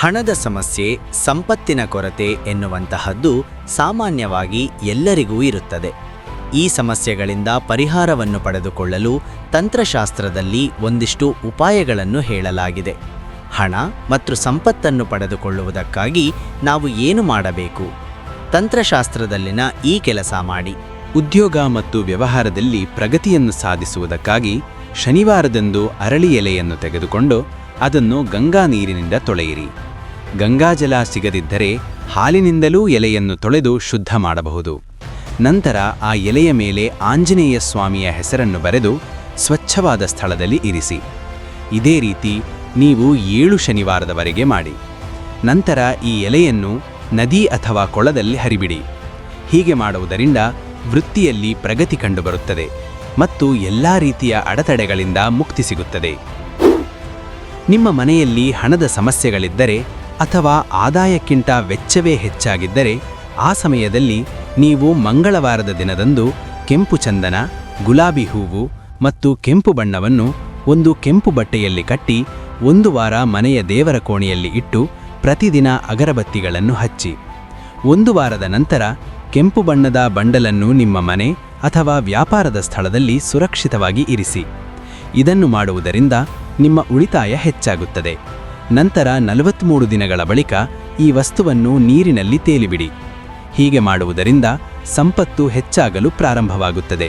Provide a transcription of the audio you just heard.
ಹಣದ ಸಮಸ್ಯೆ, ಸಂಪತ್ತಿನ ಕೊರತೆ ಎನ್ನುವಂತಹದ್ದು ಸಾಮಾನ್ಯವಾಗಿ ಎಲ್ಲರಿಗೂ ಇರುತ್ತದೆ. ಈ ಸಮಸ್ಯೆಗಳಿಂದ ಪರಿಹಾರವನ್ನು ಪಡೆದುಕೊಳ್ಳಲು ತಂತ್ರಶಾಸ್ತ್ರದಲ್ಲಿ ಒಂದಿಷ್ಟು ಉಪಾಯಗಳನ್ನು ಹೇಳಲಾಗಿದೆ. ಹಣ ಮತ್ತು ಸಂಪತ್ತನ್ನು ಪಡೆದುಕೊಳ್ಳುವುದಕ್ಕಾಗಿ ನಾವು ಏನು ಮಾಡಬೇಕು? ತಂತ್ರಶಾಸ್ತ್ರದಲ್ಲಿನ ಈ ಕೆಲಸ ಮಾಡಿ. ಉದ್ಯೋಗ ಮತ್ತು ವ್ಯವಹಾರದಲ್ಲಿ ಪ್ರಗತಿಯನ್ನು ಸಾಧಿಸುವುದಕ್ಕಾಗಿ ಶನಿವಾರದಂದು ಅರಳಿ ಎಲೆಯನ್ನು ತೆಗೆದುಕೊಂಡು ಅದನ್ನು ಗಂಗಾ ನೀರಿನಿಂದ ತೊಳೆಯಿರಿ. ಗಂಗಾಜಲ ಸಿಗದಿದ್ದರೆ ಹಾಲಿನಿಂದಲೂ ಎಲೆಯನ್ನು ತೊಳೆದು ಶುದ್ಧ ಮಾಡಬಹುದು. ನಂತರ ಆ ಎಲೆಯ ಮೇಲೆ ಆಂಜನೇಯ ಸ್ವಾಮಿಯ ಹೆಸರನ್ನು ಬರೆದು ಸ್ವಚ್ಛವಾದ ಸ್ಥಳದಲ್ಲಿ ಇರಿಸಿ. ಇದೇ ರೀತಿ ನೀವು 7 ಶನಿವಾರದವರೆಗೆ ಮಾಡಿ. ನಂತರ ಈ ಎಲೆಯನ್ನು ನದಿ ಅಥವಾ ಕೊಳದಲ್ಲಿ ಹರಿಬಿಡಿ. ಹೀಗೆ ಮಾಡುವುದರಿಂದ ವೃತ್ತಿಯಲ್ಲಿ ಪ್ರಗತಿ ಕಂಡುಬರುತ್ತದೆ ಮತ್ತು ಎಲ್ಲ ರೀತಿಯ ಅಡೆತಡೆಗಳಿಂದ ಮುಕ್ತಿ ಸಿಗುತ್ತದೆ. ನಿಮ್ಮ ಮನೆಯಲ್ಲಿ ಹಣದ ಸಮಸ್ಯೆಗಳಿದ್ದರೆ ಅಥವಾ ಆದಾಯಕ್ಕಿಂತ ವೆಚ್ಚವೇ ಹೆಚ್ಚಾಗಿದ್ದರೆ ಆ ಸಮಯದಲ್ಲಿ ನೀವು ಮಂಗಳವಾರದ ದಿನದಂದು ಕೆಂಪು ಚಂದನ, ಗುಲಾಬಿ ಹೂವು ಮತ್ತು ಕೆಂಪು ಬಣ್ಣವನ್ನು ಒಂದು ಕೆಂಪು ಬಟ್ಟೆಯಲ್ಲಿ ಕಟ್ಟಿ 1 ವಾರ ಮನೆಯ ದೇವರ ಕೋಣೆಯಲ್ಲಿ ಇಟ್ಟು ಪ್ರತಿದಿನ ಅಗರಬತ್ತಿಗಳನ್ನು ಹಚ್ಚಿ. 1 ವಾರದ ನಂತರ ಕೆಂಪು ಬಣ್ಣದ ಬಂಡಲನ್ನು ನಿಮ್ಮ ಮನೆ ಅಥವಾ ವ್ಯಾಪಾರದ ಸ್ಥಳದಲ್ಲಿ ಸುರಕ್ಷಿತವಾಗಿ ಇರಿಸಿ. ಇದನ್ನು ಮಾಡುವುದರಿಂದ ನಿಮ್ಮ ಉಳಿತಾಯ ಹೆಚ್ಚಾಗುತ್ತದೆ. ನಂತರ 43 ದಿನಗಳ ಬಳಿಕ ಈ ವಸ್ತುವನ್ನು ನೀರಿನಲ್ಲಿ ತೇಲಿಬಿಡಿ. ಹೀಗೆ ಮಾಡುವುದರಿಂದ ಸಂಪತ್ತು ಹೆಚ್ಚಾಗಲು ಪ್ರಾರಂಭವಾಗುತ್ತದೆ.